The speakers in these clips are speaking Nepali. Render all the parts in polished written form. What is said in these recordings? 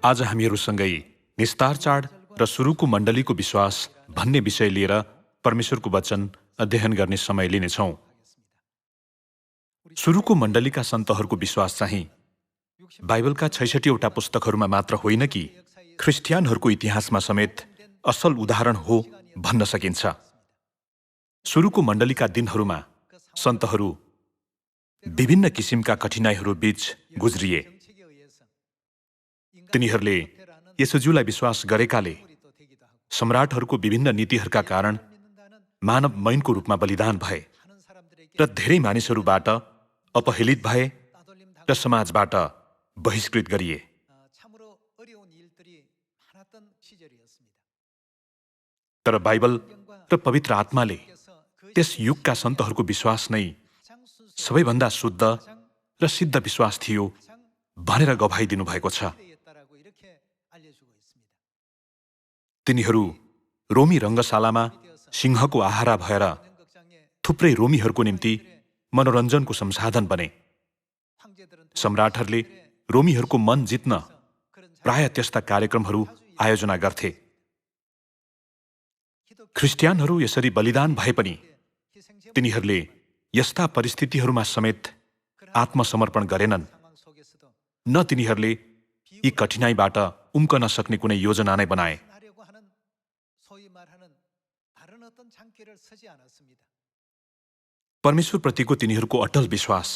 आज हामीहरूसँगै निस्तार चाड र सुरुको मण्डलीको विश्वास भन्ने विषय लिएर परमेश्वरको वचन अध्ययन गर्ने समय लिनेछौँ। सुरुको मण्डलीका सन्तहरूको विश्वास चाहिँ बाइबलका 66वटा पुस्तकहरूमा मात्र होइन कि ख्रिस्टियानहरूको इतिहासमा समेत असल उदाहरण हो भन्न सकिन्छ। सुरुको मण्डलीका दिनहरूमा सन्तहरू विभिन्न किसिमका कठिनाइहरू बीच गुज्रिए। तिनीहरूले येशूज्यूलाई विश्वास गरेकाले सम्राटहरूको विभिन्न नीतिहरूका कारण मानव मैनको रूपमा बलिदान भए र धेरै मानिसहरूबाट अपहेलित भए र समाजबाट बहिष्कृत गरिए। तर बाइबल र पवित्र आत्माले त्यस युगका सन्तहरूको विश्वास नै सबैभन्दा शुद्ध र सिद्ध विश्वास थियो भनेर गवाही दिनुभएको छ। तिनीहरू रोमी रङ्गशालामा सिंहको आहारा भएर थुप्रै रोमीहरूको निम्ति मनोरञ्जनको संसाधन बने। सम्राटहरूले रोमीहरूको मन जित्न प्राय त्यस्ता कार्यक्रमहरू आयोजना गर्थे। ख्रिस्टियानहरू यसरी बलिदान भए पनि तिनीहरूले यस्ता परिस्थितिहरूमा समेत आत्मसमर्पण गरेनन्। न तिनीहरूले यी कठिनाइबाट उम्कन सक्ने कुनै योजना नै बनाए। परमेश्वरप्रतिको तिनीहरूको अटल विश्वास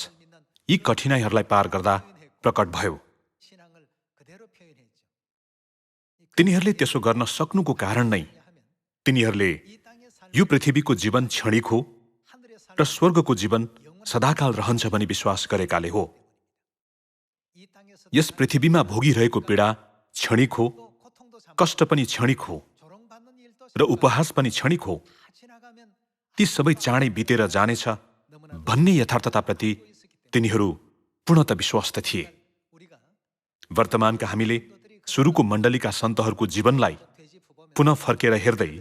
यी कठिनाइहरूलाई पार गर्दा प्रकट भयो। तिनीहरूले त्यसो गर्न सक्नुको कारण नै तिनीहरूले यो पृथ्वीको जीवन क्षणिक हो र स्वर्गको जीवन सदाकाल रहन्छ भनी विश्वास गरेकाले हो। यस पृथ्वीमा भोगिरहेको पीडा क्षणिक हो, कष्ट पनि क्षणिक हो र उपहास पनि क्षणिक हो। ती सबै चाँडै बितेर जानेछ भन्ने यथार्थताप्रति तिनीहरू पूर्णतः विश्वस्त थिए। वर्तमानका हामीले सुरुको मण्डलीका सन्तहरूको जीवनलाई पुनः फर्केर हेर्दै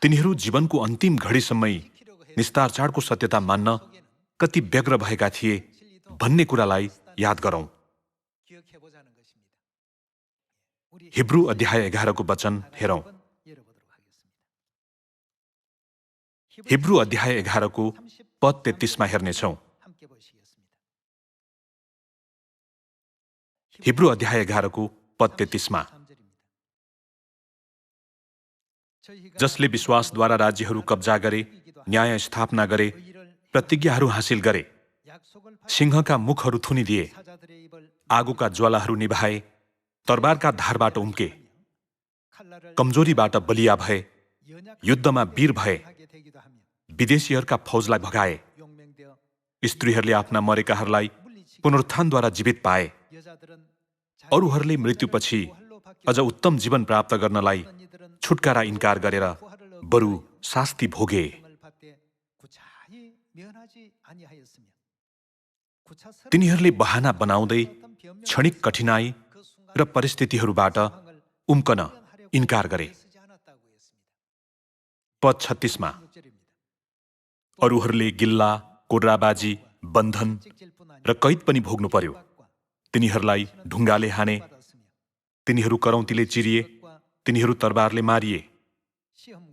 तिनीहरू जीवनको अन्तिम घडीसम्मै निस्तार चाडको सत्यता मान्न कति व्यग्र भएका थिए भन्ने कुरालाई याद गरौँ। हिब्रू अध्याय 11 को वचन हेरौँ। हिब्रू अध्याय 11 को पद 33 मा हेर्नेछौँ। हिब्रू अध्याय 11 को पद 33 मा, जसले विश्वासद्वारा राज्यहरू कब्जा गरे, न्याय स्थापना गरे, प्रतिज्ञाहरू हासिल गरे, सिंहका मुखहरू थुनिदिए, आगोका ज्वालाहरू निभाए, तरबारका धारबाट उम्के, कमजोरीबाट बलिया भए, युद्धमा वीर भए, विदेशीहरूका फौजलाई भगाए, स्त्रीहरूले आफ्ना मरेकाहरूलाई पुनरुत्थानद्वारा जीवित पाए, अरूहरूले मृत्युपछि अझ उत्तम जीवन प्राप्त गर्नलाई छुटकारा इन्कार गरेर बरु शास्ति भोगे। तिनीहरूले बहाना बनाउँदै क्षणिक कठिनाई र परिस्थितिहरूबाट उम्कन इन्कार गरे। पद 36 मा, अरूहरूले गिल्ला, कोड्राबाजी, बन्धन र कैद पनि भोग्नु पर्यो। तिनीहरूलाई ढुङ्गाले हाने, तिनीहरू करौँतीले चिरिए, तिनीहरू तरबारले मारिए,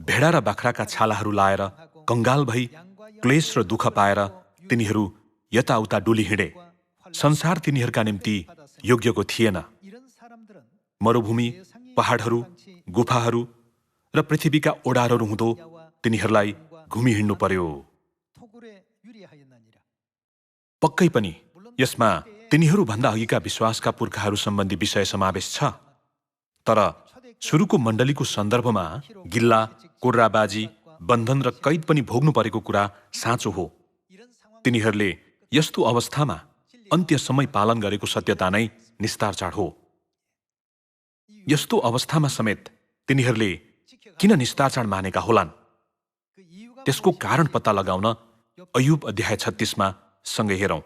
भेडा र बाख्राका छालाहरू लाएर कंगाल भई क्लेश र दुःख पाएर तिनीहरू यताउता डुली हिँडे। संसार तिनीहरूका निम्ति योग्यको थिएन। मरुभूमि, पहाडहरू, गुफाहरू र पृथ्वीका ओडारहरू हुँदो तिनीहरूलाई घुमी हिँड्नु पर्यो। पक्कै पनि यसमा तिनीहरूभन्दा अघिका विश्वासका पुर्खाहरू सम्बन्धी विषय समावेश छ। तर सुरुको मण्डलीको सन्दर्भमा गिल्ला, कोर्राबाजी, बन्धन र कैद पनि भोग्नु परेको कुरा साँचो हो। तिनीहरूले यस्तो अवस्थामा अन्त्य समय पालन गरेको सत्यता नै निस्तार चाड हो। यस्तो अवस्थामा समेत तिनीहरूले किन निस्तार चाड मानेका होलान्? त्यसको कारण पत्ता लगाउन अय्युब अध्याय 36 मा सँगै हेरौँ।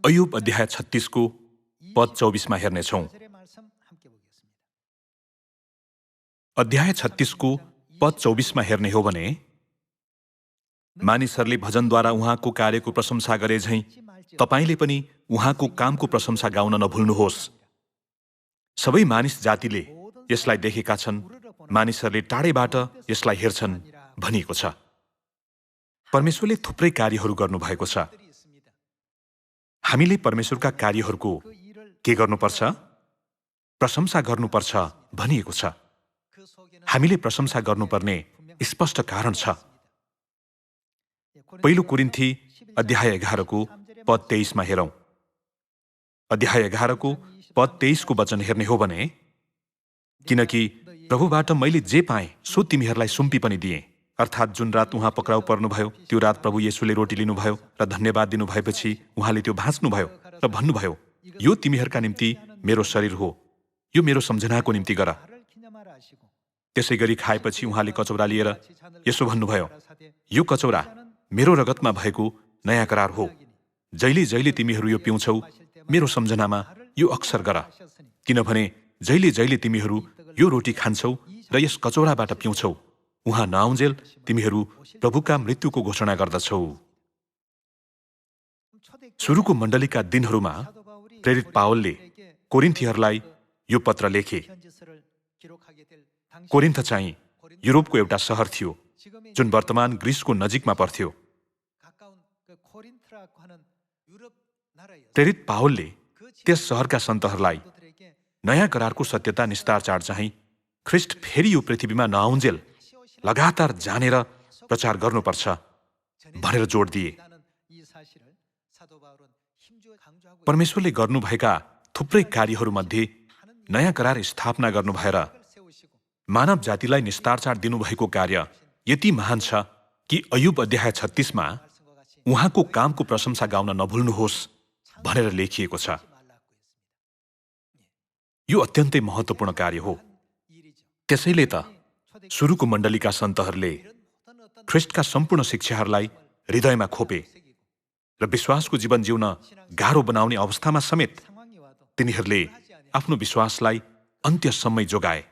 अय्युब अध्याय 36 को पद 24 मा हेर्नेछौँ। अध्याय 36 को पद 24 मा हेर्ने हो भने, मानिसहरूले भजनद्वारा उहाँको कार्यको प्रशंसा गरे झैं तपाईले पनि उहाँको कामको प्रशंसा गाउन नभुल्नुहोस्। सबै मानिस जातिले यसलाई देखेका छन्, मानिसहरूले टाढैबाट यसलाई हेर्छन् भनिएको छ। परमेश्वरले थुप्रै कार्यहरू गर्नुभएको छ। हामीले परमेश्वरका कार्यहरूको के गर्नुपर्छ? प्रशंसा गर्नुपर्छ भनिएको छ। हामीले प्रशंसा गर्नुपर्ने स्पष्ट कारण छ। पहिलो कोरिन्थी अध्याय 11 को पद 23 मा हेरौं। अध्याय 11 को पद 23 को वचन हेर्ने हो भने, किनकि प्रभुबाट मैले जे पाएँ सो तिमीहरूलाई सुम्पी पनि दिएँ, अर्थात् जुन रात उहाँ पक्राउ पर्नुभयो त्यो रात प्रभु येशूले रोटी लिनुभयो र धन्यवाद दिनुभएपछि उहाँले त्यो भाँच्नुभयो र भन्नुभयो, यो तिमीहरूका निम्ति मेरो शरीर हो, यो मेरो सम्झनाको निम्ति गर। त्यसै गरी खाएपछि उहाँले कचौरा लिएर यसो भन्नुभयो, यो कचौरा मेरो रगतमा भएको नयाँ करार हो। जहिले जहिले तिमीहरू यो पिउँछौ मेरो सम्झनामा यो अक्सर गर। किनभने जहिले जहिले तिमीहरू यो रोटी खान्छौ र यस कचौराबाट पिउँछौ, उहाँ नआउन्जेल तिमीहरू प्रभुका मृत्युको घोषणा गर्दछौ। सुरुको मण्डलीका दिनहरूमा प्रेरित पावलले कोरिन्थीहरूलाई यो पत्र लेखे। कोरिन्थ चाहिँ युरोपको एउटा सहर थियो जुन वर्तमान ग्रीसको नजिकमा पर्थ्यो। प्रेरित पावलले त्यस सहरका सन्तहरूलाई नयाँ करारको सत्यता निस्तार चाड चाहिँ ख्रिस्ट फेरि यो पृथ्वीमा नआउन्जेल लगातार जानेर प्रचार गर्नुपर्छ भनेर जोड दिए। परमेश्वरले गर्नुभएका थुप्रै कार्यहरूमध्ये नयाँ करार स्थापना गर्नु भएर मानव जातिलाई निस्तार चाड दिनुभएको कार्य यति महान छ कि अयुब अध्याय 36 मा उहाँको कामको प्रशंसा गाउन नभुल्नुहोस् भनेर लेखिएको छ। यो अत्यन्तै महत्त्वपूर्ण कार्य हो। त्यसैले त सुरुको मण्डलीका सन्तहरूले ख्रिस्टका सम्पूर्ण शिक्षाहरूलाई हृदयमा खोपे र विश्वासको जीवन जिउन गाह्रो बनाउने अवस्थामा समेत तिनीहरूले आफ्नो विश्वासलाई अन्त्यसम्मै जोगाए।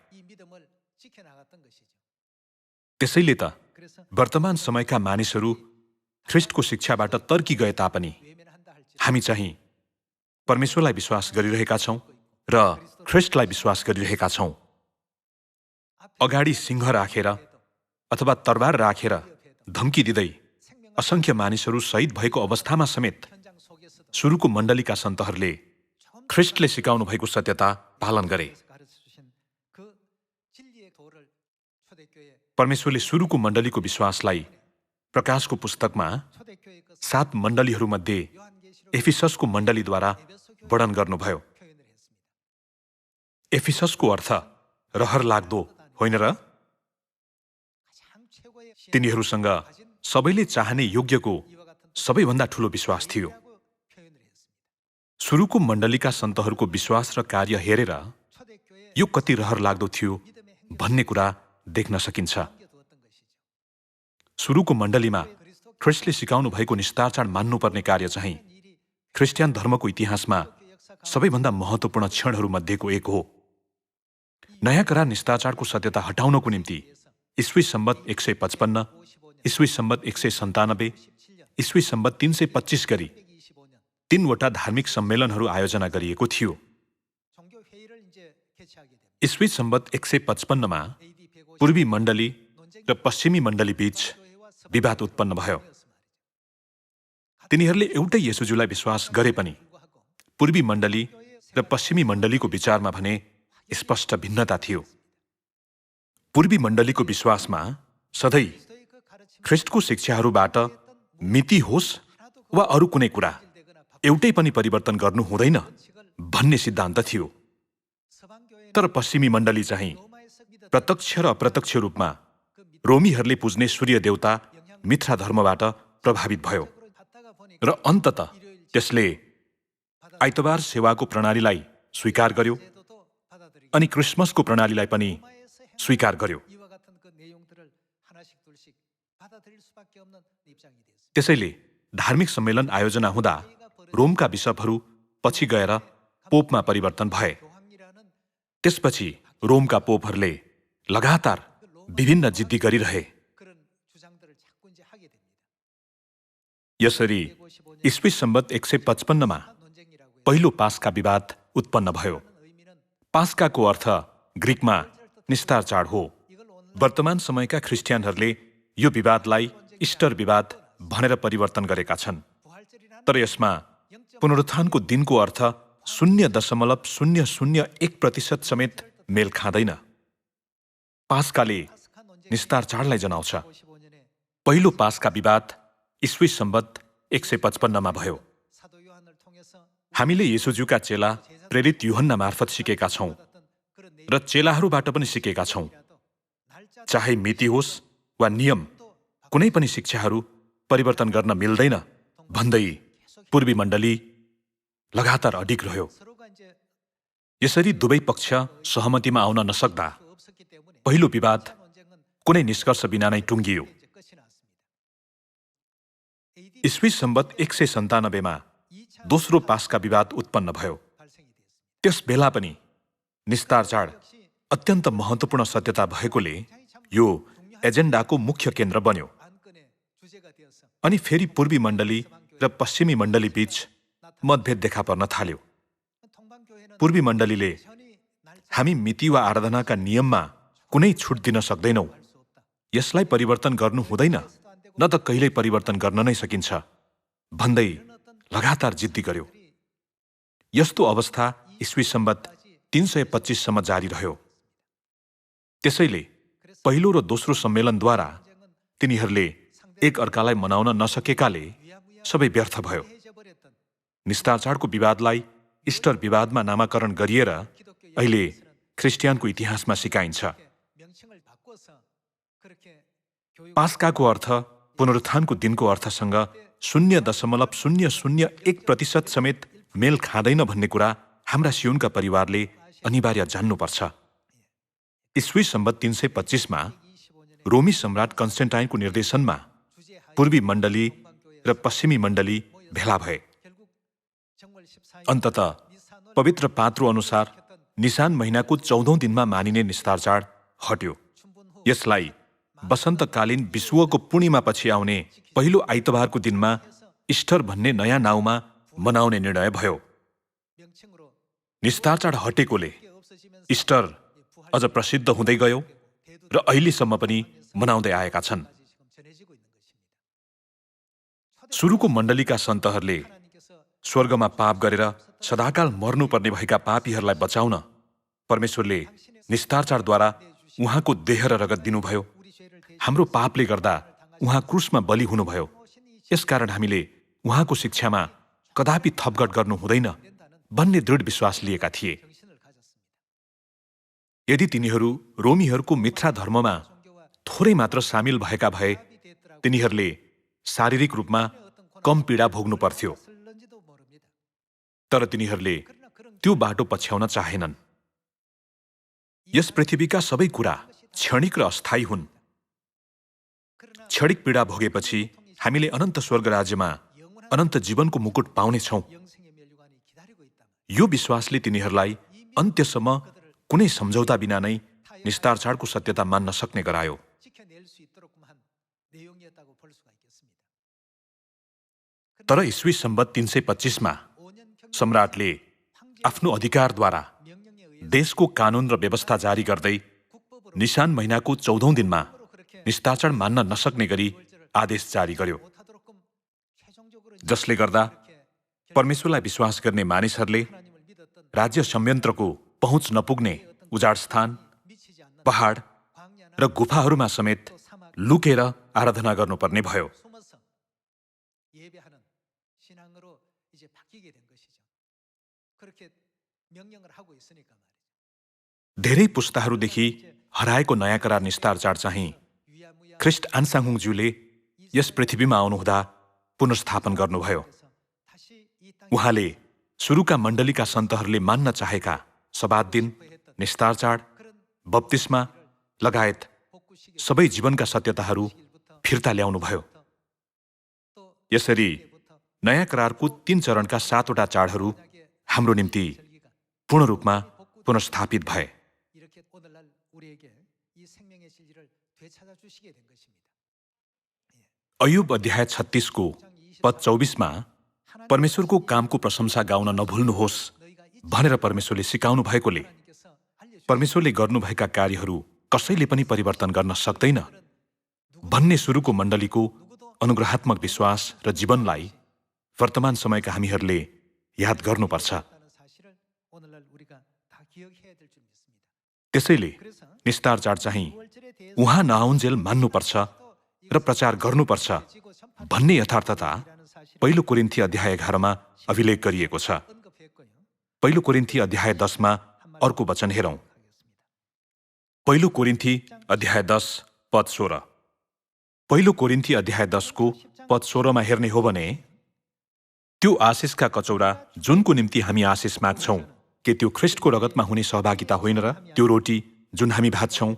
त्यसैले त वर्तमान समयका मानिसहरू ख्रिस्टको शिक्षाबाट तर्की गए तापनि हामी चाहिँ परमेश्वरलाई विश्वास गरिरहेका छौं र ख्रिस्टलाई विश्वास गरिरहेका छौं। अगाडि सिंह राखेर अथवा तरबार राखेर धम्की दिँदै असंख्य मानिसहरू शहीद भएको अवस्थामा समेत सुरुको मण्डलीका सन्तहरूले ख्रिस्टले सिकाउनु भएको सत्यता पालन गरे। परमेश्वरले सुरुको मण्डलीको विश्वासलाई प्रकाशको पुस्तकमा 7 मण्डलीहरूमध्ये एफिससको मण्डलीद्वारा वर्णन गर्नुभयो। एफिससको अर्थ रहर लाग्दो होइन र? तिनीहरूसँग सबैले चाहने योग्यको सबैभन्दा ठूलो विश्वास थियो। सुरुको मण्डलीका सन्तहरूको विश्वास र कार्य हेरेर यो कति रहर लाग्दो थियो भन्ने कुरा देख्न सकिन्छ। सुरुको मण्डलीमा ख्रिस्टले सिकाउनु भएको निस्तार चाड मान्नुपर्ने कार्य चाहिँ ख्रिस्टियन धर्मको इतिहासमा सबैभन्दा महत्त्वपूर्ण क्षणहरूमध्येको एक हो। नयाँ करार निस्तार चाडको सत्यता हटाउनको निम्ति ईस्वी सम्बत 155, ईस्वी सम्बत 197, ईस्वी सम्बत 325 गरी 3 वटा धार्मिक सम्मेलनहरू आयोजना गरिएको थियो। ईस्वी सम्बत 155 मा पूर्वी मण्डली र पश्चिमी मण्डली बीच विवाद उत्पन्न भयो। तिनीहरूले एउटै येशूज्यूलाई विश्वास गरे पनि पूर्वी मण्डली र पश्चिमी मण्डलीको विचारमा भने स्पष्ट भिन्नता थियो। पूर्वी मण्डलीको विश्वासमा सधैँ ख्रिस्टको शिक्षाहरूबाट मिति होस् वा अरू कुनै कुरा एउटै पनि परिवर्तन गर्नु हुँदैन भन्ने सिद्धान्त थियो। तर पश्चिमी मण्डली चाहिँ प्रत्यक्ष र अप्रत्यक्ष रूपमा रोमीहरूले पुज्ने सूर्य देवता मिथ्रा धर्मबाट प्रभावित भयो र अन्ततः त्यसले आइतबार सेवाको प्रणालीलाई स्वीकार गर्यो अनि क्रिसमसको प्रणालीलाई पनि स्वीकार गर्यो। त्यसैले धार्मिक सम्मेलन आयोजना हुँदा रोमका बिशपहरू पछि गएर पोपमा परिवर्तन भए। त्यसपछि रोमका पोपहरूले लगातार विभिन्न जिद्दी गरिरहे। यसरी ईस्वी सम्बत 155 मा पहिलो पास्का विवाद उत्पन्न भयो। पास्काको अर्थ ग्रिकमा निस्तार चाड हो। वर्तमान समयका ख्रिस्टियनहरूले यो विवादलाई इस्टर विवाद भनेर परिवर्तन गरेका छन्। तर यसमा पुनरुत्थानको दिनको अर्थ 0.001% समेत मेल खाँदैन। पास्काले निस्तार चाडलाई जनाउँछ। पहिलो पास्का विवाद ईस्वी सम्वत 155 भयो। हामीले येशूज्यूका चेला प्रेरित यूहन्ना मार्फत सिकेका छौं र चेलाहरूबाट पनि सिकेका छौं। चाहे मिति होस् वा नियम, कुनै पनि शिक्षाहरू परिवर्तन गर्न मिल्दैन भन्दै पूर्वी मण्डली लगातार अडिग रह्यो। यसरी दुवै पक्ष सहमतिमा आउन नसक्दा पहिलो विवाद कुनै निष्कर्ष बिना नै टुङ्गियो। ईस्वी सम्वत 197 मा दोस्रो पास्का विवाद उत्पन्न भयो। त्यस बेला पनि निस्तार चाड अत्यन्त महत्त्वपूर्ण सत्यता भएकोले यो एजेन्डाको मुख्य केन्द्र बन्यो। अनि फेरि पूर्वी मण्डली र पश्चिमी मण्डली बीच मतभेद देखा पर्न थाल्यो। पूर्वी मण्डलीले हामी मिति वा आराधनाका नियममा कुनै छुट दिन सक्दैनौं, यसलाई परिवर्तन गर्नु हुँदैन, न त कहिल्यै परिवर्तन गर्न नै सकिन्छ भन्दै लगातार जिद्दी गर्यो। यस्तो अवस्था ईस्वी सम्वत 325 सम्म जारी रह्यो। त्यसैले पहिलो र दोस्रो सम्मेलनद्वारा तिनीहरूले एक अर्कालाई मनाउन नसकेकाले सबै व्यर्थ भयो। निस्तार चाडको विवादलाई इस्टर विवादमा नामाकरण गरिएर अहिले ख्रिस्टियनको इतिहासमा सिकाइन्छ। पास्काको अर्थ पुनरुत्थानको दिनको अर्थसँग 0.001% समेत मेल खाँदैन भन्ने कुरा हाम्रा सियोनका परिवारले अनिवार्य जान्नुपर्छ। ईस्वी सम्वत 325 मा रोमी सम्राट कन्स्टेन्टाइनको निर्देशनमा पूर्वी मण्डली र पश्चिमी मण्डली भेला भए। अन्ततः पवित्र पात्रो अनुसार निसान महिनाको 14औं दिनमा मानिने निस्तार चाड हट्यो। यसलाई वसन्तकालीन विश्वको पूर्णिमापछि आउने पहिलो आइतबारको दिनमा इस्टर भन्ने नयाँ नाउँमा मनाउने निर्णय भयो। निस्तार चाड हटेकोले इस्टर अझ प्रसिद्ध हुँदै गयो र अहिलेसम्म पनि मनाउँदै आएका छन्। सुरुको मण्डलीका सन्तहरूले स्वर्गमा पाप गरेर सदाकाल मर्नुपर्ने भएका पापीहरूलाई बचाउन परमेश्वरले निस्तार चाडद्वारा उहाँको देह र रगत दिनुभयो। हाम्रो पापले गर्दा उहाँ क्रुसमा बलि हुनुभयो। यसकारण हामीले उहाँको शिक्षामा कदापि थपघट गर्नु हुँदैन भन्ने दृढ विश्वास लिएका थिए। यदि तिनीहरू रोमीहरूको मिथ्या धर्ममा थोरै मात्र सामेल भएका भए तिनीहरूले शारीरिक रूपमा कम पीडा भोग्नु पर्थ्यो। तर तिनीहरूले त्यो बाटो पछ्याउन चाहेनन्। यस पृथ्वीका सबै कुरा क्षणिक र अस्थायी हुन्। क्षणिक पीडा भोगेपछि हामीले अनन्त स्वर्ग राज्यमा अनन्त जीवनको मुकुट पाउनेछौँ। यो विश्वासले तिनीहरूलाई अन्त्यसम्म कुनै सम्झौता बिना नै निस्तार चाडको सत्यता मान्न सक्ने गरायो। तर ईस्वी सम्वत 325 मा सम्राटले आफ्नो अधिकारद्वारा देशको कानून र व्यवस्था जारी गर्दै निसान महिनाको 14औं दिनमा निस्तार चाड मान्न नसक्ने गरी आदेश जारी गर्यो, जसले गर्दा परमेश्वरलाई विश्वास गर्ने मानिसहरूले राज्य संयन्त्रको पहुँच नपुग्ने उजाड स्थान, पहाड र गुफाहरूमा समेत लुकेर आराधना गर्नुपर्ने भयो। धेरै पुस्ताहरूदेखि हराएको नयाँ करार निस्तार चाड चाहिँ ख्रिस्ट आन्साङहुङज्यूले यस पृथ्वीमा आउनुहुँदा पुनर्स्थापन गर्नुभयो। उहाँले सुरुका मण्डलीका सन्तहरूले मान्न चाहेका सबात दिन, निस्तार चाड, बप्तिस्मा लगायत सबै जीवनका सत्यताहरू फिर्ता ल्याउनुभयो। यसरी नयाँ करारको 3 चरणका 7वटा चाडहरू हाम्रो निम्ति पूर्ण रूपमा पुनर्स्थापित भए। अयुब अध्याय 36 को पद 24 मा परमेश्वरको कामको प्रशंसा गाउन नभुल्नुहोस् भनेर परमेश्वरले सिकाउनु भएकोले परमेश्वरले गर्नुभएका कार्यहरू कसैले पनि परिवर्तन गर्न सक्दैन भन्ने सुरुको मण्डलीको अनुग्रहात्मक विश्वास र जीवनलाई वर्तमान समयका हामीहरूले याद गर्नुपर्छ। त्यसैले निस्तार चाड चाहिँ उहाँ नआउन्जेल मान्नुपर्छ र प्रचार गर्नुपर्छ भन्ने यथार्थता पहिलो कोरिन्थी अध्याय 11 अभिलेख गरिएको छ। पहिलो कोरिन्थी अध्याय 10 अर्को वचन हेरौं। पहिलो कोरिन्थी अध्याय 10 पद 16। पहिलो कोरिन्थी अध्याय 10 को पद 16 हेर्ने हो भने त्यो आशिषका कचौरा जुनको निम्ति हामी आशिष माग्छौं के त्यो ख्रिस्टको रगतमा हुने सहभागिता होइन र? त्यो रोटी जुन हामी भाच्छौं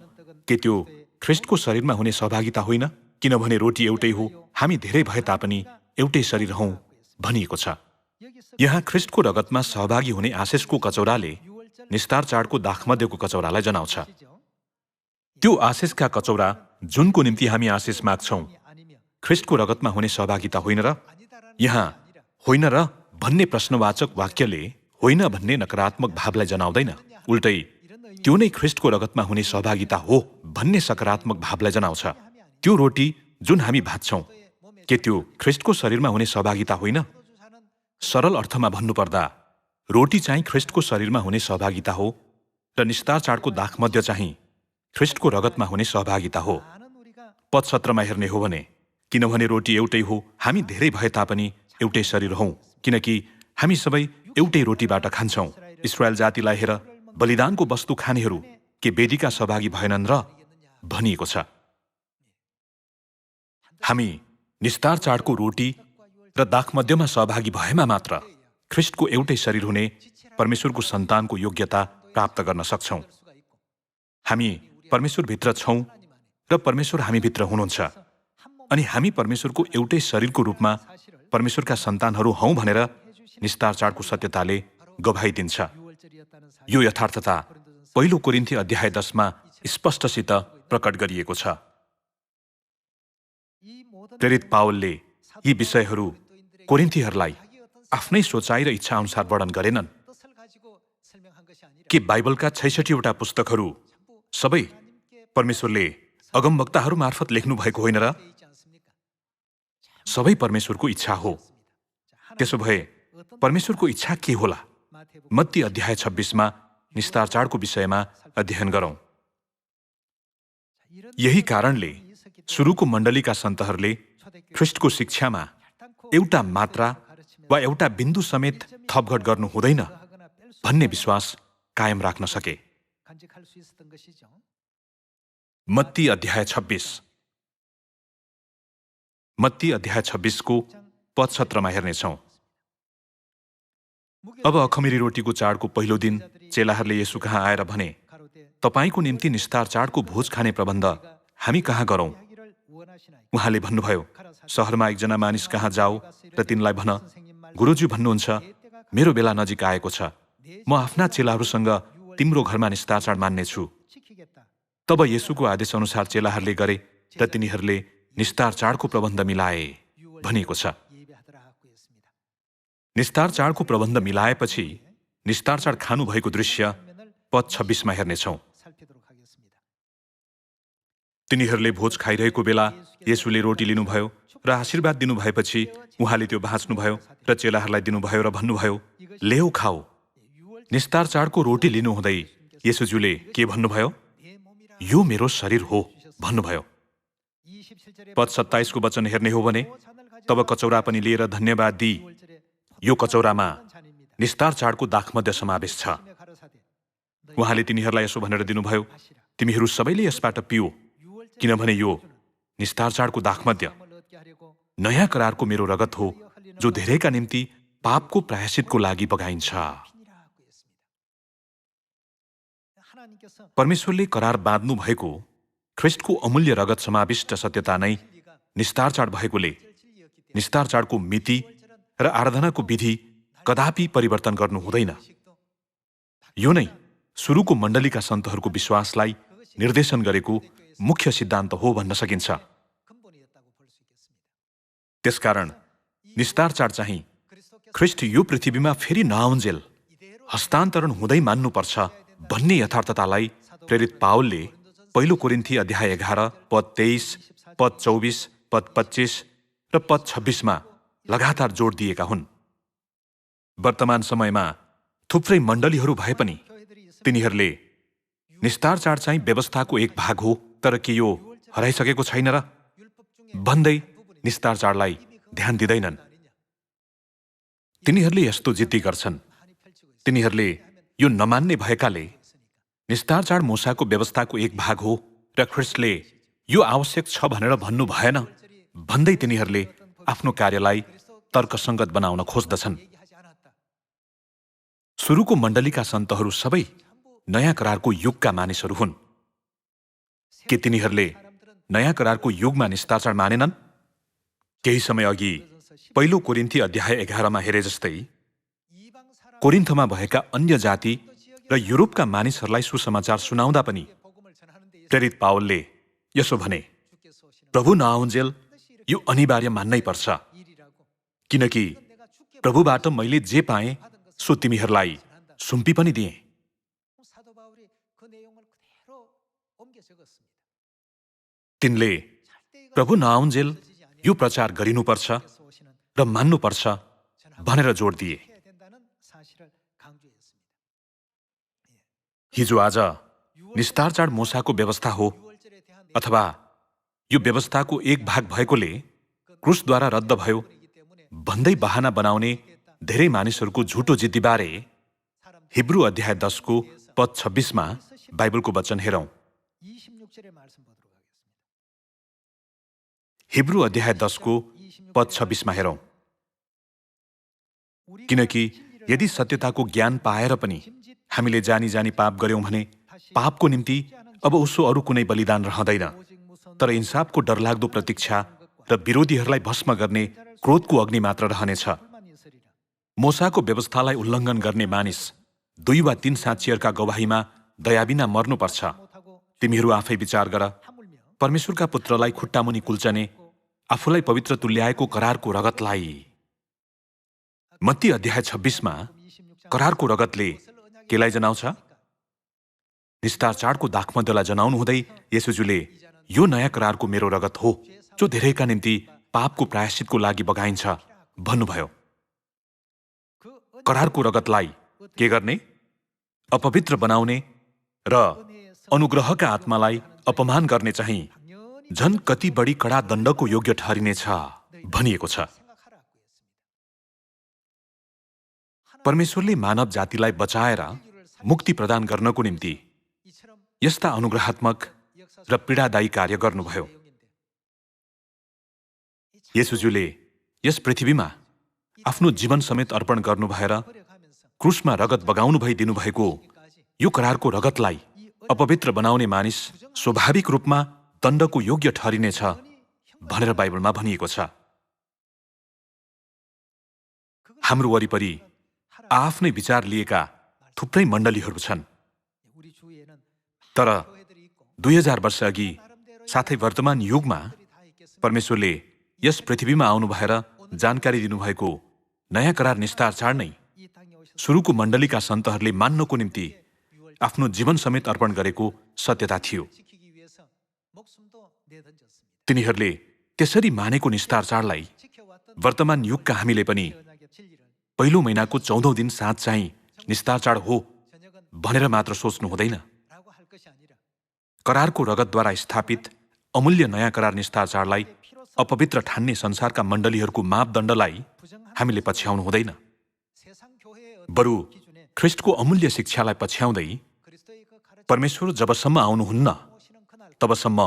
के त्यो ख्रिस्टको शरीरमा हुने सहभागिता होइन? किनभने रोटी एउटै हो, हामी धेरै भए तापनि एउटै शरीर हौं भनिएको छ। यहाँ ख्रिस्टको रगतमा सहभागी हुने आशिषको कचौराले निस्तार चाडको दाखमध्यको कचौरालाई जनाउँछ। त्यो आशिषका कचौरा जुनको निम्ति हामी आशिष माग्छौं ख्रिस्टको रगतमा हुने सहभागिता होइन र? यहाँ होइन र भन्ने प्रश्नवाचक वाक्यले होइन भन्ने नकारात्मक भावलाई जनाउँदैन, उल्टै त्यो नै ख्रिस्टको रगतमा हुने सहभागिता हो भन्ने सकारात्मक भावलाई जनाउँछ। त्यो रोटी जुन हामी भाच्छौं के त्यो ख्रिस्टको शरीरमा हुने सहभागिता होइन? सरल अर्थमा भन्नुपर्दा रोटी चाहिँ ख्रिस्टको शरीरमा हुने सहभागिता हो र निस्तार चाडको दाखमध्य चाहिँ ख्रिस्टको रगतमा हुने सहभागिता हो। पद 17 हेर्ने हो भने किनभने रोटी एउटै हो, हामी धेरै भए तापनि एउटै शरीर हौं, किनकि हामी सबै एउटै रोटीबाट खान्छौं। इस्राएल जातिलाई हेर, बलिदानको वस्तु खानेहरू के वेदीका सहभागी भएनन् र भनिएको छ। हामी निस्तार चाडको रोटी र दाखमध्यमा सहभागी भएमा मात्र ख्रिस्टको एउटै शरीर हुने परमेश्वरको सन्तानको योग्यता प्राप्त गर्न सक्छौं। हामी परमेश्वरभित्र छौं र परमेश्वर हामीभित्र हुनुहुन्छ अनि हामी परमेश्वरको एउटै शरीरको रूपमा परमेश्वरका सन्तानहरू हौं भनेर निस्तार चाडको सत्यताले गवाही दिन्छ। यो यथार्थता पहिलो कोरिन्थी अध्याय 10 स्पष्टसित प्रकट गरिएको छ। प्रेरित पावलले यी विषयहरू कोरिन्थीहरूलाई आफ्नै सोचाइ र इच्छा अनुसार वर्णन गरेनन्। के बाइबलका 66 वटा पुस्तकहरू सबै परमेश्वरले अगमवक्ताहरू मार्फत लेख्नु भएको होइन र? सबै परमेश्वरको इच्छा हो। त्यसो भए परमेश्वरको इच्छा के होला? मत्ती अध्याय 26 निस्तार चाडको विषयमा अध्ययन गरौं। यही कारणले सुरुको मण्डलीका सन्तहरूले ख्रिस्टको शिक्षामा एउटा मात्रा वा एउटा बिन्दु समेत थपघट गर्नु हुँदैन भन्ने विश्वास कायम राख्न सके। मत्ती अध्याय 26 को पद 17 हेर्नेछौं। अब अखमिरी रोटीको चाडको पहिलो दिन चेलाहरूले येशू कहाँ आएर भने, तपाईको निम्ति निस्तार चाडको भोज खाने प्रबन्ध हामी कहाँ गरौं? उहाँले भन्नुभयो, शहरमा एकजना मानिस कहाँ जाऊ र तिनलाई भन, गुरुजी भन्नुहुन्छ मेरो बेला नजिक आएको छ, म आफ्ना चेलाहरूसँग तिम्रो घरमा निस्तार चाड मान्नेछु। तब येशूको आदेश अनुसार चेलाहरूले गरे र तिनीहरूले निस्तार चाडको प्रबन्ध मिलाए भनिएको छ। निस्तार चाडको प्रबन्ध मिलाएपछि निस्तार चाड खानु भएको दृश्य पद 26 हेर्नेछौं। तिनीहरूले भोज खाइरहेको बेला येशूले रोटी लिनुभयो र आशीर्वाद दिनुभएपछि उहाँले त्यो भाँच्नुभयो र चेलाहरूलाई दिनुभयो र भन्नुभयो, लेऊ खाऊ। निस्तार चाडको रोटी लिनुहुँदै येशूज्यूले के भन्नुभयो? यो मेरो शरीर हो भन्नुभयो। पद 27 को वचन हेर्ने हो भने तब कचौरा पनि लिएर धन्यवाद दिई, यो कचौरामा निस्तार चाडको दाखमध्य समावेश छ। उहाँले तिनीहरूलाई यसो भनेर दिनुभयो, तिमीहरू सबैले यसबाट पिऊ, किनभने यो निस्तार चाडको दाखमध्य नयाँ करारको मेरो रगत हो जो धेरैका निम्ति पापको प्रायश्चितको लागि बगाइन्छ। परमेश्वरले करार बाँध्नु भएको ख्रिस्टको अमूल्य रगत समाविष्ट सत्यता नै निस्तार चाड भएकोले निस्तार चाडको मिति र आराधनाको विधि कदापि परिवर्तन गर्नु हुँदैन। यो नै सुरुको मण्डलीका सन्तहरूको विश्वासलाई निर्देशन गरेको मुख्य सिद्धान्त हो भन्न सकिन्छ। त्यसकारण निस्तार चाड चाहिँ ख्रिस्ट यो पृथ्वीमा फेरि नआउन्जेल हस्तान्तरण हुँदै मान्नुपर्छ भन्ने यथार्थतालाई प्रेरित पावलले पहिलो कोरिन्थी अध्याय 11 पद 23, पद 24, पद 25 र पद 26मा लगातार जोड दिएका हुन्। वर्तमान समयमा थुप्रै मण्डलीहरू भए पनि तिनीहरूले निस्तार चाड चाहिँ व्यवस्थाको एक भाग हो, तर के यो हराइसकेको छैन र भन्दै निस्तार चाडलाई ध्यान दिँदैनन्। तिनीहरूले यस्तो जिद्दी गर्छन्, तिनीहरूले यो नमान्ने भएकाले निस्तार चाड मूसाको व्यवस्थाको एक भाग हो र ख्रिस्टले यो आवश्यक छ भनेर भन्नु भएन भन्दै तिनीहरूले आफ्नो कार्यलाई तर्कसङ्गत बनाउन खोज्दछन्। सुरुको मण्डलीका सन्तहरू सबै नयाँ करारको युगका मानिसहरू हुन्। के तिनीहरूले नयाँ करारको युगमा निस्तार चाड मानेनन्? केही समय अघि पहिलो कोरिन्थी अध्याय 11मा हेरे जस्तै कोरिन्थमा भएका अन्य जाति र युरोपका मानिसहरूलाई सुसमाचार सुनाउँदा पनि प्रेरित पावलले यसो भने, प्रभु नआउन्जेल यो अनिवार्य मान्नै पर्छ, किनकि प्रभुबाट मैले जे पाएँ सो तिमीहरूलाई सुम्पी पनि दिएँ। तिनले प्रभु नआउन्जेल यो प्रचार गरिनुपर्छ र मान्नुपर्छ भनेर जोड दिए। हिजो आज निस्तार चाड मूसाको व्यवस्था हो अथवा यो व्यवस्थाको एक भाग भएकोले क्रुसद्वारा रद्द भयो भन्दै बहाना बनाउने धेरै मानिसहरूको झुटो जिद्दीबारे हिब्रू अध्याय 10 को पद 26मा बाइबलको वचन हेरौं। हिब्रू अध्याय 10 को पद 26मा हेरौं। किनकि यदि सत्यताको ज्ञान पाएर पनि हामीले जानी जानी पाप गर्यौं भने पापको निम्ति अब उसो अरू कुनै बलिदान रहँदैन, तर इन्साफको डरलाग्दो प्रतीक्षा र विरोधीहरूलाई भस्म गर्ने क्रोधको अग्नि मात्र रहनेछ। मूसाको व्यवस्थालाई उल्लङ्घन गर्ने मानिस 2 वा 3 साक्षीहरूका गवाहीमा दयाबिना मर्नुपर्छ। तिमीहरू आफै विचार गर, परमेश्वरका पुत्रलाई खुट्टामुनि कुल्चने, आफूलाई पवित्र तुल्याएको करारको रगतलाई। मत्ती अध्याय 26मा करारको रगतले केलाई जनाउँछ? निस्तार चाडको दाखमध्यलाई जनाउनु हुँदै येशूजुले यो नयाँ करारको मेरो रगत हो जो धेरैका निम्ति पापको प्रायश्चितको लागि बगाइन्छ भन्नुभयो। करारको रगतलाई के गर्ने? अपवित्र बनाउने र अनुग्रहका आत्मालाई अपमान गर्ने चाहिँ झन् कति बढी कडा दण्डको योग्य ठहरिनेछ भनिएको छ। परमेश्वरले मानव जातिलाई बचाएर मुक्ति प्रदान गर्नको निम्ति यस्ता अनुग्रहात्मक र पीडादायी कार्य गर्नुभयो। येशूजुले यस पृथ्वीमा आफ्नो जीवन समेत अर्पण गर्नु भएर क्रुसमा रगत बगाउनु भई दिनुभएको यो करारको रगतलाई अपवित्र बनाउने मानिस स्वाभाविक रूपमा दण्डको योग्य ठहरिनेछ भनेर बाइबलमा भनिएको छ। हाम्रो वरिपरि आफ्नै विचार लिएका थुप्रै मण्डलीहरू छन्, तर 2000 वर्ष अघि साथै वर्तमान युगमा परमेश्वरले यस पृथ्वीमा आउनु भएर जानकारी दिनुभएको नयाँ करार निस्तार चाड नै सुरुको मण्डलीका सन्तहरूले मान्नको निम्ति आफ्नो जीवन समेत अर्पण गरेको सत्यता थियो। तिनीहरूले त्यसरी मानेको निस्तार चाडलाई वर्तमान युगका हामीले पनि पहिलो महिनाको 14औं दिन साँझ चाहिँ निस्तार चाड हो भनेर मात्र सोच्नु हुँदैन। करारको रगतद्वारा स्थापित अमूल्य नयाँ करार निस्तार चाडलाई अपवित्र ठान्ने संसारका मण्डलीहरूको मापदण्डलाई हामीले पछ्याउनु हुँदैन। बरु ख्रिस्टको अमूल्य शिक्षालाई पछ्याउँदै परमेश्वर जबसम्म आउनुहुन्न तबसम्म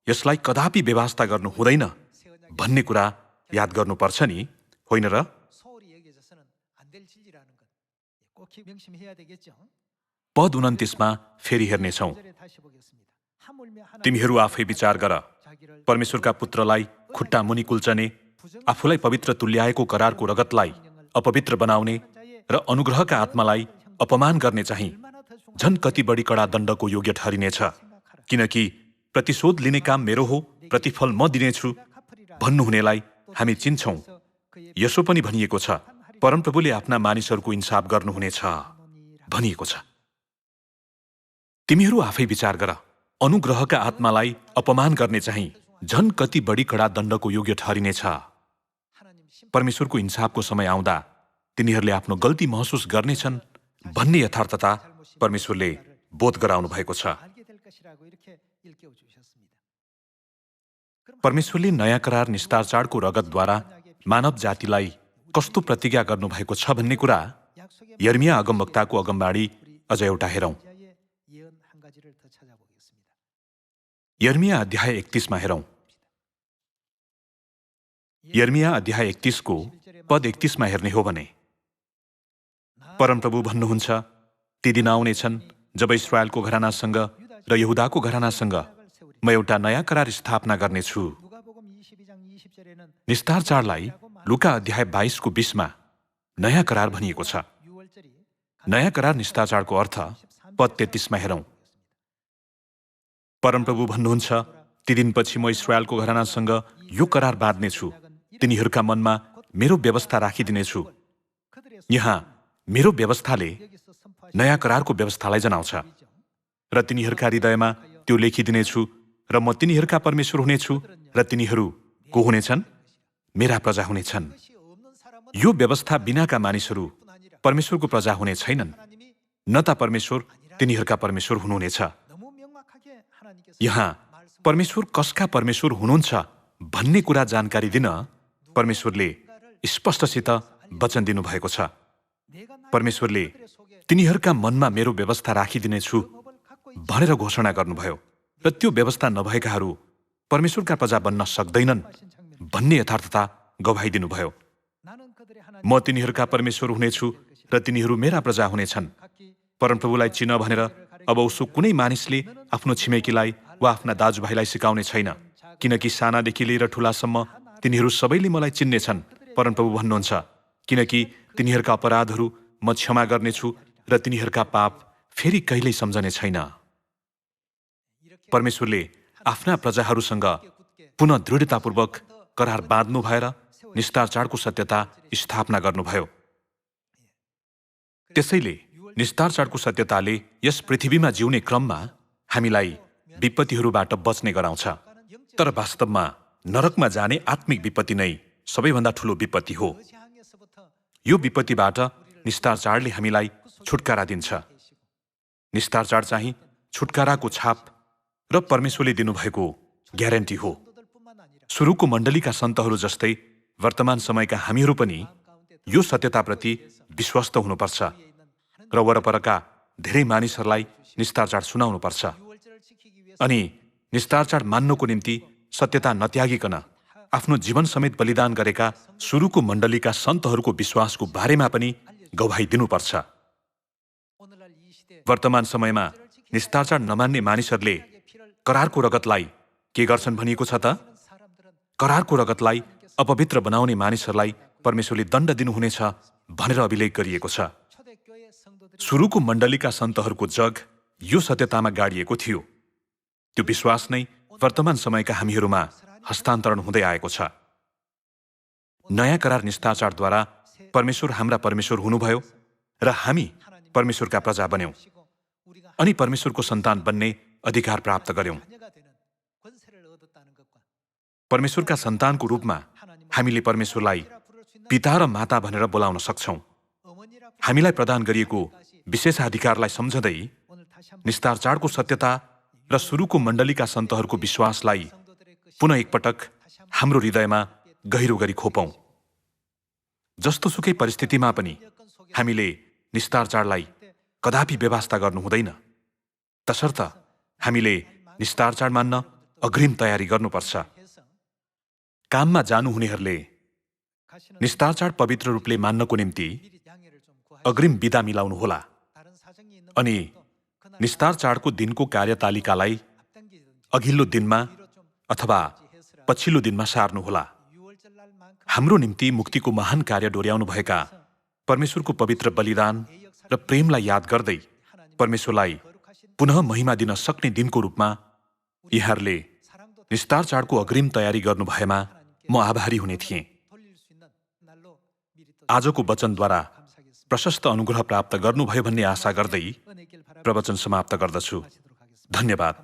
यसलाई कदापि व्यवस्था गर्नु हुँदैन भन्ने कुरा याद गर्नुपर्छ नि, होइन र? पद 29मा फेरि हेर्नेछौँ। तिमीहरू आफै विचार गर, परमेश्वरका पुत्रलाई खुट्टा मुनि कुल्चने, आफूलाई पवित्र तुल्याएको करारको रगतलाई अपवित्र बनाउने र अनुग्रहका आत्मालाई अपमान गर्ने चाहिँ झन् कति बढी कडा दण्डको योग्य ठहरिनेछ। किनकि प्रतिशोध लिने काम मेरो हो, प्रतिफल म दिनेछु भन्नुहुनेलाई हामी चिन्छौँ। यसो पनि भनिएको छ, परमप्रभुले आफ्ना मानिसहरूको इन्साफ गर्नुहुनेछ भनिएको छ। तिमीहरू आफै विचार गर, अनुग्रहका आत्मालाई अपमान गर्ने चाहिँ झन कति बढी कडा दण्डको योग्य ठहरिनेछ। परमेश्वरको इन्साफको समय आउँदा तिनीहरूले आफ्नो गल्ती महसुस गर्नेछन् भन्ने यथार्थता परमेश्वरले बोध गराउनु भएको छ। परमेश्वरले नयाँ करार निस्तार चाडको रगतद्वारा मानव जातिलाई कस्तो प्रतिज्ञा गर्नुभएको छ भन्ने कुरा यर्मिया अगमवक्ताको अगमबाडी अझ एउटा हेरौं। यर्मिया अध्याय 31 मा हेरौं। यर्मिया अध्याय 31 को पद 31 मा हेर्ने हो भने परमप्रभु भन्नुहुन्छ, ती दिन आउनेछन् जब इस्राएलको घरानासँग र यहुदाको घरानासँग म एउटा नयाँ करार स्थापना गर्नेछु। निस्तार चाडलाई लुका अध्याय 22 को 20 मा नयाँ करार भनिएको छ। नयाँ करार निस्तार चाडको अर्थ पद 33 मा हेरौं। परमप्रभु भन्नुहुन्छ, ती दिनपछि म इस्राएलको घरानासँग यो करार बाँध्नेछु, तिनीहरूका मनमा मेरो व्यवस्था राखिदिनेछु। यहाँ मेरो व्यवस्थाले नयाँ करारको व्यवस्थालाई जनाउँछ र तिनीहरूका हृदयमा त्यो लेखिदिनेछु र म तिनीहरूका परमेश्वर हुनेछु र तिनीहरू को हुनेछन्? मेरा प्रजा हुनेछन्। यो व्यवस्था बिनाका मानिसहरू परमेश्वरको प्रजा हुने छैनन्, न त परमेश्वर तिनीहरूका परमेश्वर हुनुहुनेछ। यहाँ परमेश्वर कसका परमेश्वर हुनुहुन्छ भन्ने कुरा जानकारी दिन परमेश्वरले स्पष्टसित वचन दिनुभएको छ। परमेश्वरले तिनीहरूका मनमा मेरो व्यवस्था राखिदिनेछु भनेर घोषणा गर्नुभयो र त्यो व्यवस्था नभएकाहरू परमेश्वरका प्रजा बन्न सक्दैनन् भन्ने यथार्थता गवाइदिनुभयो। म तिनीहरूका परमेश्वर हुनेछु र तिनीहरू मेरा प्रजा हुनेछन्। परमप्रभुलाई चिन भनेर अब उसो कुनै मानिसले आफ्नो छिमेकीलाई वा आफ्ना दाजुभाइलाई सिकाउने छैन, किनकि सानादेखि लिएर ठुलासम्म तिनीहरू सबैले मलाई चिन्नेछन्। परमप्रभु भन्नुहुन्छ, किनकि तिनीहरूका अपराधहरू म क्षमा गर्नेछु र तिनीहरूका पाप फेरि कहिल्यै सम्झने छैन। परमेश्वरले आफ्ना प्रजाहरूसँग पुनः दृढतापूर्वक करार बाँध्नु भएर निस्तार चाडको सत्यता स्थापना गर्नुभयो। त्यसैले निस्तार चाडको सत्यताले यस पृथ्वीमा जिउने क्रममा हामीलाई विपत्तिहरूबाट बच्ने गराउँछ। तर वास्तवमा नरकमा जाने आत्मिक विपत्ति नै सबैभन्दा ठूलो विपत्ति हो। यो विपत्तिबाट निस्तार चाडले हामीलाई छुटकारा दिन्छ। निस्तार चाड चाहिँ छुटकाराको छाप र परमेश्वरले दिनुभएको ग्यारेन्टी हो। सुरुको मण्डलीका सन्तहरू जस्तै वर्तमान समयका हामीहरू पनि यो सत्यताप्रति विश्वस्त हुनुपर्छ र वरपरका धेरै मानिसहरूलाई निस्तार चाड सुनाउनुपर्छ। अनि निस्तार चाड मान्नको निम्ति सत्यता नत्यागिकन आफ्नो जीवन समेत बलिदान गरेका सुरुको मण्डलीका सन्तहरूको विश्वासको बारेमा पनि गवाही दिनुपर्छ। वर्तमान समयमा निस्तार चाड नमान्ने मानिसहरूले करारको रगतलाई के गर्छन् भनिएको छ त? करारको रगतलाई अपवित्र बनाउने मानिसहरूलाई परमेश्वरले दण्ड दिनुहुनेछ भनेर अभिलेख गरिएको छ। सुरुको मण्डलीका सन्तहरूको जग यो सत्यतामा गाडिएको थियो। त्यो विश्वास नै वर्तमान समयका हामीहरूमा हस्तान्तरण हुँदै आएको छ। नयाँ करार निस्तार चाडद्वारा परमेश्वर हाम्रा परमेश्वर हुनुभयो र हामी परमेश्वरका प्रजा बन्यौं अनि परमेश्वरको सन्तान बन्ने अधिकार प्राप्त गर्यौं। परमेश्वरका सन्तानको रूपमा हामीले परमेश्वरलाई पिता र माता भनेर बोलाउन सक्छौं। हामीलाई प्रदान गरिएको विशेषाधिकारलाई सम्झँदै निस्तार चाडको सत्यता र सुरुको मण्डलीका सन्तहरूको विश्वासलाई पुनः एकपटक हाम्रो हृदयमा गहिरो गरी खोपौं। जस्तोसुकै परिस्थितिमा पनि हामीले निस्तार चाडलाई कदापि बेवास्ता गर्नु हुँदैन। तसर्थ हामीले निस्तार चाड मान्न अग्रिम तयारी गर्नुपर्छ। काममा जानुहुनेहरूले निस्तार चाड पवित्र रूपले मान्नको निम्ति अग्रिम बिदा मिलाउनुहोला अनि निस्तार चाडको दिनको कार्यतालिकालाई अघिल्लो दिनमा अथवा पछिल्लो दिनमा सार्नुहोला। हाम्रो निम्ति मुक्तिको महान कार्य डोर्याउनुभएका परमेश्वरको पवित्र बलिदान र प्रेमलाई याद गर्दै परमेश्वरलाई पुनः महिमा दिन सक्ने दिनको रूपमा यहाँहरूले निस्तार चाडको अग्रिम तयारी गर्नु भएमा म आभारी हुने थिएँ। आजको वचनद्वारा प्रशस्त अनुग्रह प्राप्त गर्नुभयो भन्ने आशा गर्दै प्रवचन समाप्त गर्दछु। धन्यवाद।